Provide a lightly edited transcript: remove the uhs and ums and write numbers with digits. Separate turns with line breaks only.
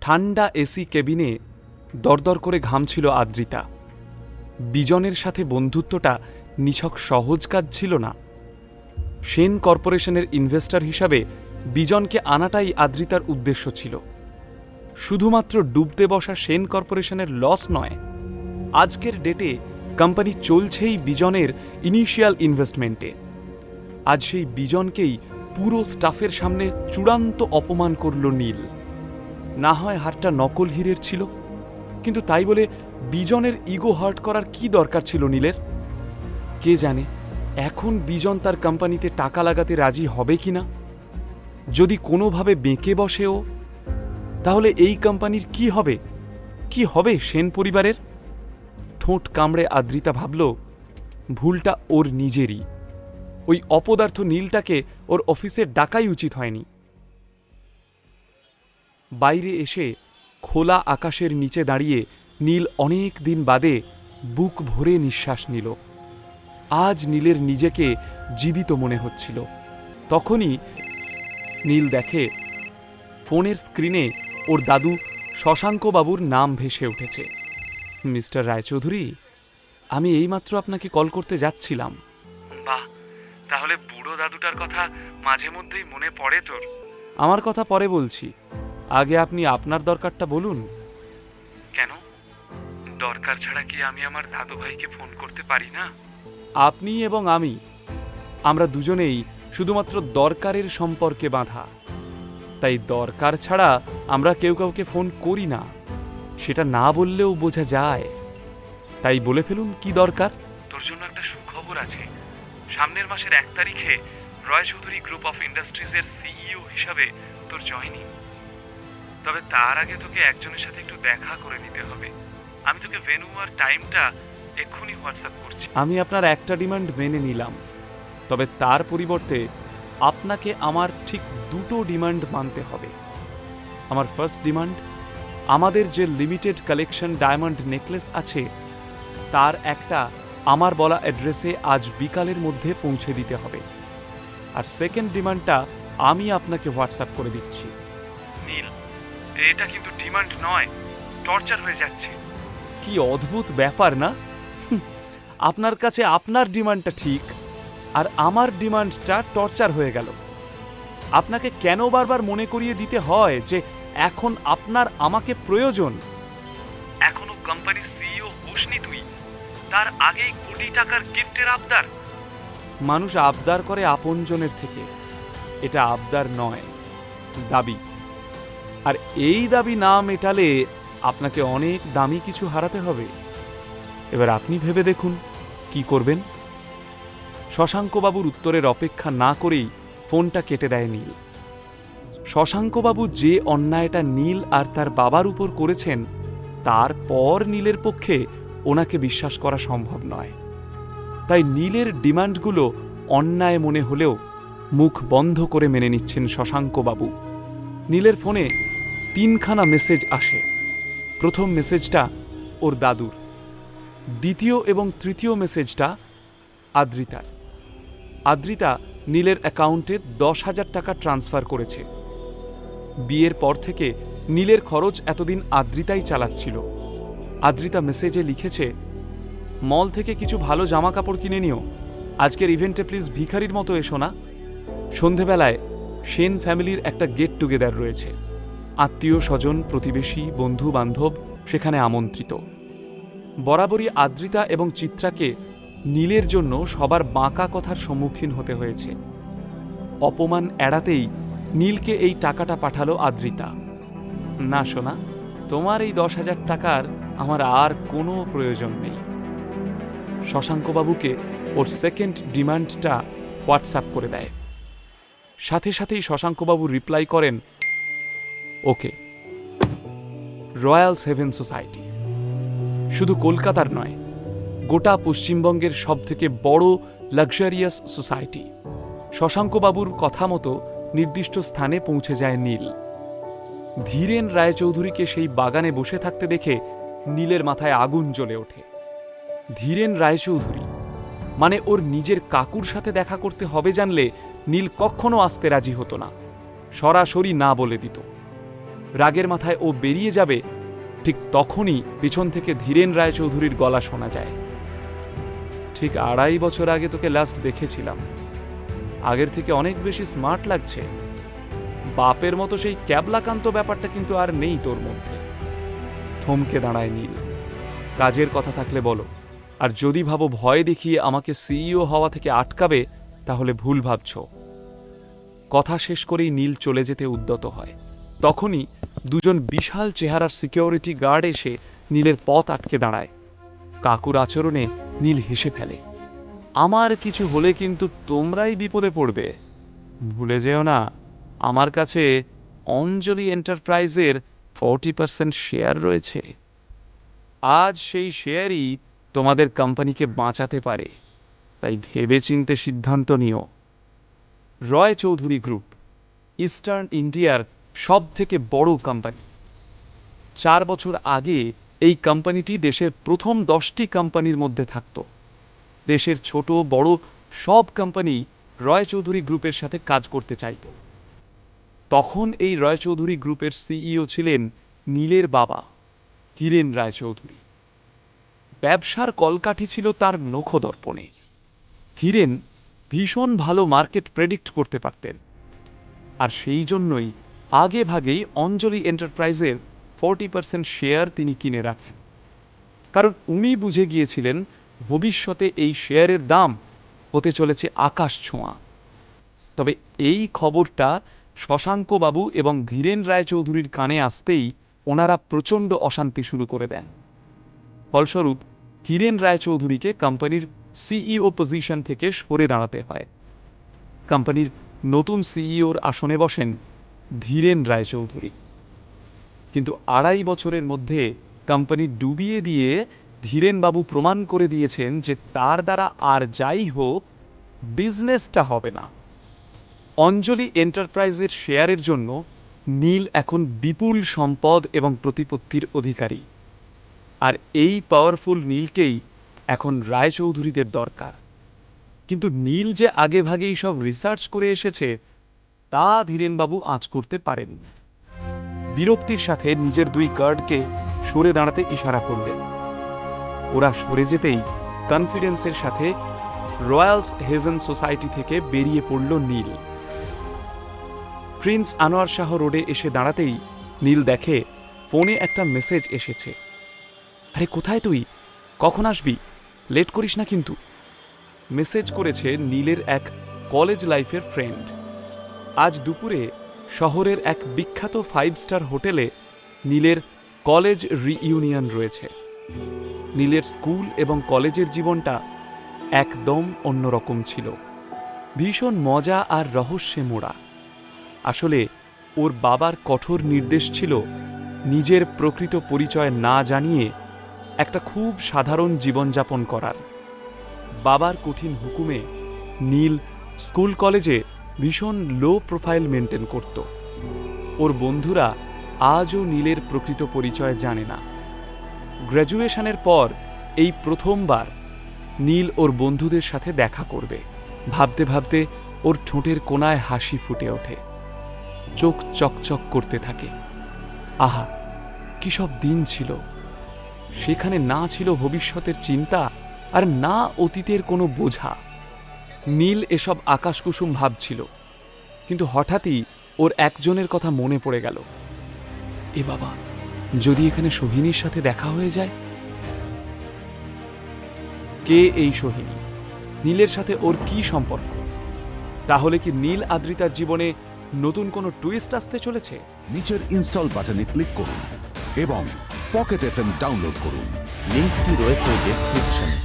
ঠান্ডা এসি কেবিনে দরদর করে ঘামছিল আদ্রিতা। বিজনের সাথে বন্ধুত্বটা নিছক সহজ কাজ ছিল না। সেন কর্পোরেশনের ইনভেস্টর হিসাবে বিজনকে আনাটাই আদ্রিতার উদ্দেশ্য ছিল। শুধুমাত্র ডুবতে বসা সেন কর্পোরেশনের লস নয়, আজকের ডেটে কোম্পানি চলছেই বিজনের ইনিশিয়াল ইনভেস্টমেন্টে। আজ সেই বিজনকেই পুরো স্টাফের সামনে চূড়ান্ত অপমান করল নীল। না হয় হারটা নকল হীরের ছিল, কিন্তু তাই বলে বিজনের ইগো হার্ট করার কি দরকার ছিল নীলের? কে জানে এখন বিজন তার কোম্পানিতে টাকা লাগাতে রাজি হবে কিনা। যদি কোনোভাবে বেঁকে বসেও, তাহলে এই কোম্পানির কি হবে? কি হবে সেন পরিবারের? ঠোঁট কামড়ে আদ্রিতা ভাবল, ভুলটা ওর নিজেরই। ওই অপদার্থ নীলটাকে ওর অফিসে ডাকাই উচিত হয়নি। বাইরে এসে খোলা আকাশের নিচে দাঁড়িয়ে নীল অনেক দিন বাদে বুক ভরে নিঃশ্বাস নিল। আজ নীলের নিজেকে জীবিত মনে হচ্ছিল। তখনই নীল দেখে ফোনের স্ক্রিনে ওর দাদু শশাঙ্কবাবুর নাম ভেসে উঠেছে। মিস্টার রায়চৌধুরী, আমি এইমাত্র আপনাকে কল করতে যাচ্ছিলাম। বাহ, তাহলে বুড়ো দাদুটার কথা মাঝে মধ্যেই মনে পড়ে তোর? আমার কথা পরে বলছি, আগে আপনি আপনার দরকারটা বলুন। কেন? দরকার ছাড়া কি আমি আমার দাদু ভাইকে ফোন করতে পারি না? আপনি এবং আমরা দুজনেই শুধুমাত্র দরকারের সম্পর্কে বাঁধা। তাই দরকার ছাড়া আমরা কেউ কাউকে ফোন করি না, সেটা না বললেও বোঝা যায়। তাই বলে ফেলুন কি দরকার। তোর জন্য একটা সুখবর আছে। সামনের মাসের 1 তারিখে রয় চৌধুরী গ্রুপ অফ ইন্ডাস্ট্রিজের সিইও হিসাবে তোর জয়েনিং। তবে তার আগে তোকে একজনের সাথে একটু দেখা করে নিতে হবে। আমি তোকে ভেন্যু আর টাইমটা এক্ষুনি হোয়াটসঅ্যাপ করছি। আমি আপনার একটা ডিমান্ড মেনে নিলাম, তবে তার পরিবর্তে আপনাকে আমার ঠিক 2টো ডিমান্ড মানতে হবে। আমার ফার্স্ট ডিমান্ড, আমাদের যে লিমিটেড কালেকশন ডায়মন্ড নেকলেস আছে তার একটা আমার বলা অ্যাড্রেসে আজ বিকালের মধ্যে পৌঁছে দিতে হবে। আর সেকেন্ড ডিমান্ডটা আমি আপনাকে হোয়াটসঅ্যাপ করে দিচ্ছি। নীল, এটা কিন্তু ডিমান্ড নয়, টর্চার হয়ে যাচ্ছে। কি অদ্ভুত ব্যাপার না? আপনার কাছে আপনার ডিমান্ডটা ঠিক, আর আমার ডিমান্ডটা টর্চার হয়ে গেল। আপনাকে কেন বারবার মনে করিয়ে দিতে হয় যে এখন আপনার আমাকে প্রয়োজন? এখনো কোম্পানির সিইও হোসনি তুই, তার আগেই কোটি টাকার গিফটের আবদার। মানুষ আবদার করে আপনজনের থেকে, এটা আবদার নয়, দাবি। আর এই দাবি না মেটালে আপনাকে অনেক দামি কিছু হারাতে হবে। এবার আপনি ভেবে দেখুন কি করবেন। শশাঙ্কবাবুর উত্তরের অপেক্ষা না করেই ফোনটা কেটে দেয় নীল। শশাঙ্কবাবু যে অন্যায়টা নীল আর তার বাবার উপর করেছেন, তারপর নীলের পক্ষে ওনাকে বিশ্বাস করা সম্ভব নয়। তাই নীলের ডিমান্ডগুলো অন্যায় মনে হলেও মুখ বন্ধ করে মেনে নিচ্ছেন শশাঙ্কবাবু। নীলের ফোনে 3খানা মেসেজ আসে। প্রথম মেসেজটা ওর দাদুর, দ্বিতীয় এবং তৃতীয় মেসেজটা আদ্রিতার। আদ্রিতা নীলের অ্যাকাউন্টে 10,000 টাকা ট্রান্সফার করেছে। বিয়ের পর থেকে নীলের খরচ এতদিন আদ্রিতাই চালাচ্ছিল। আদ্রিতা মেসেজে লিখেছে, মল থেকে কিছু ভালো জামা কাপড় কিনে নিও, আজকের ইভেন্টে প্লিজ ভিখারির মতো এসো না। সন্ধেবেলায় সেন ফ্যামিলির একটা গেট টুগেদার রয়েছে। আত্মীয় স্বজন, প্রতিবেশী, বন্ধু বান্ধব সেখানে আমন্ত্রিত। বরাবরই আদ্রিতা এবং চিত্রাকে নীলের জন্য সবার বাঁকা কথার সম্মুখীন হতে হয়েছে। অপমান এড়াতেই নীলকে এই টাকাটা পাঠালো আদ্রিতা। না সোনা, তোমার এই 10,000 টাকার আমার আর কোনো প্রয়োজন নেই। শশাঙ্কবাবুকে ওর সেকেন্ড ডিমান্ডটা হোয়াটসঅ্যাপ করে দেয়। সাথে সাথেই শশাঙ্কবাবু রিপ্লাই করেন, ওকে। রয়্যাল সেভেন সোসাইটি শুধু কলকাতার নয়, গোটা পশ্চিমবঙ্গের সবথেকে বড় লাক্সারিয়াস সোসাইটি। শশাঙ্কবাবুর কথা মতো নির্দিষ্ট স্থানে পৌঁছে যায় নীল। ধীরেন রায়চৌধুরীকে সেই বাগানে বসে থাকতে দেখে নীলের মাথায় আগুন জ্বলে ওঠে। ধীরেন রায়চৌধুরী মানে ওর নিজের কাকুর সাথে দেখা করতে হবে জানলে নীল কখনো আসতে রাজি হতো না, সরাসরি না বলে দিত। রাগের মাথায় ও বেরিয়ে যাবে, ঠিক তখনই পিছন থেকে ধীরেন রায়চৌধুরীর গলা শোনা যায়। ঠিক 2.5 বছর আগে তোকে লাস্ট দেখেছিলাম, আগের থেকে অনেক বেশি স্মার্ট লাগছে। বাপের মতো সেই ক্যাবলাকান্ত ব্যাপারটা কিন্তু আর নেই তোর মধ্যে। থমকে দাঁড়ায় নীল। কাজের কথা থাকলে বলো, আর যদি ভাবো ভয় দেখিয়ে আমাকে সিইও হওয়া থেকে আটকাবে, তাহলে ভুল ভাবছ। কথা শেষ করেই নীল চলে যেতে উদ্যত হয়। তখনই দুজন বিশাল চেহারার সিকিউরিটি গার্ড এসে নীলের পথ আটকে দাঁড়ায়। কাকুর আচরণে নীল হেসে ফেলে। আমার কিছু হলে কিন্তু তোমরাই বিপদে পড়বে। ভুলে যেও না, আমার কাছে অঞ্জলি এন্টারপ্রাইজের 40% শেয়ার রয়েছে। আজ সেই শেয়ারই তোমাদের কোম্পানিকে বাঁচাতে পারে, তাই ভেবেচিন্তে সিদ্ধান্ত নিও। রয় চৌধুরী গ্রুপ ইস্টার্ন ইন্ডিয়ার সব থেকে বড় কোম্পানি। 4 বছর আগে এই কোম্পানিটি দেশের প্রথম 10টি কোম্পানির মধ্যে থাকত। দেশের ছোট বড় সব কোম্পানি রয় চৌধুরী গ্রুপের সাথে কাজ করতে চাইত। তখন এই রয় চৌধুরী গ্রুপের সিইও ছিলেন নীলের বাবা, হীরেন রায়চৌধুরী। ব্যবসার কলকাঠি ছিল তার নখদর্পণে। হীরেন ভীষণ ভালো মার্কেট প্রেডিক্ট করতে পারতেন, আর সেই জন্যই আগে ভাগেই অঞ্জলি এন্টারপ্রাইজের 40% শেয়ার তিনি কিনে রাখেন। কারণ উনি বুঝে গিয়েছিলেন ভবিষ্যতে এই শেয়ারের দাম হতে চলেছে আকাশ ছোঁয়া। তবে এই খবরটা শশাঙ্কবাবু এবং ধীরেন রায়চৌধুরীর কানে আসতেই ওনারা প্রচণ্ড অশান্তি শুরু করে দেন। ফলস্বরূপ হীরেন রায়চৌধুরীকে কোম্পানির সিইও পজিশন থেকে সরে দাঁড়াতে হয়। কোম্পানির নতুন সিইওর আসনে বসেন ধীরেন রায়চৌধুরী। কিন্তু 2.5 বছরের মধ্যে কোম্পানি ডুবিয়ে দিয়ে ধীরেনবাবু প্রমাণ করে দিয়েছেন যে তার দ্বারা আর যাই হোক বিজনেসটা হবে না। অঞ্জলি এন্টারপ্রাইজের শেয়ারের জন্য নীল এখন বিপুল সম্পদ এবং প্রতিপত্তির অধিকারী, আর এই পাওয়ারফুল নীলকেই এখন রায়চৌধুরীদের দরকার। কিন্তু নীল যে আগে ভাগেই সব রিসার্চ করে এসেছে তা ধীরেনবাবু আঁচ করতে পারেন। বিরক্তির সাথে নিজের 2 গার্ডকে সরে দাঁড়াতে ইশারা করলেন। ওরা সরে যেতেই কনফিডেন্সের সাথে রয়্যালস হেভেন সোসাইটি থেকে বেরিয়ে পড়ল নীল। প্রিন্স আনোয়ার শাহ রোডে এসে দাঁড়াতেই নীল দেখে ফোনে একটা মেসেজ এসেছে। আরে কোথায় তুই, কখন আসবি, লেট করিস না কিন্তু। মেসেজ করেছে নীলের এক কলেজ লাইফের ফ্রেন্ড। আজ দুপুরে শহরের এক বিখ্যাত 5 স্টার হোটেলে নীলের কলেজ রিইউনিয়ন রয়েছে। নীলের স্কুল এবং কলেজের জীবনটা একদম অন্যরকম ছিল, ভীষণ মজা আর রহস্যে মোড়া। আসলে ওর বাবার কঠোর নির্দেশ ছিল নিজের প্রকৃত পরিচয় না জানিয়ে একটা খুব সাধারণ জীবনযাপন করার। বাবার কঠিন হুকুমে নীল স্কুল কলেজে ভীষণ লো প্রোফাইল মেনটেন করত। ওর বন্ধুরা আজও নীলের প্রকৃত পরিচয় জানে না। গ্র্যাজুয়েশনের পর এই প্রথমবার নীল ওর বন্ধুদের সাথে দেখা করবে। ভাবতে ভাবতে ওর ঠোঁটের কোণায় হাসি ফুটে ওঠে, চোখ চকচক করতে থাকে। আহা, কি সব দিন ছিল! সেখানে না ছিল ভবিষ্যতের চিন্তা, আর না অতীতের কোনো বোঝা। নীল এসব আকাশকুসুম ভাবছিল, কিন্তু হঠাৎই ওর একজনের কথা মনে পড়ে গেল। এ বাবা, যদি এখানে সোহিনীর সাথে দেখা হয়ে যায়! কে এই সোহিনী? নীলের সাথে ওর কি সম্পর্ক? তাহলে কি নীল আদ্রিতার জীবনে নতুন কোনো টুইস্ট আসতে চলেছে?
নিচের ইনস্টল বাটনে ক্লিক করুন এবং পকেট এফএম ডাউনলোড করুন।
লিঙ্কটি রয়েছে ডেসক্রিপশনে।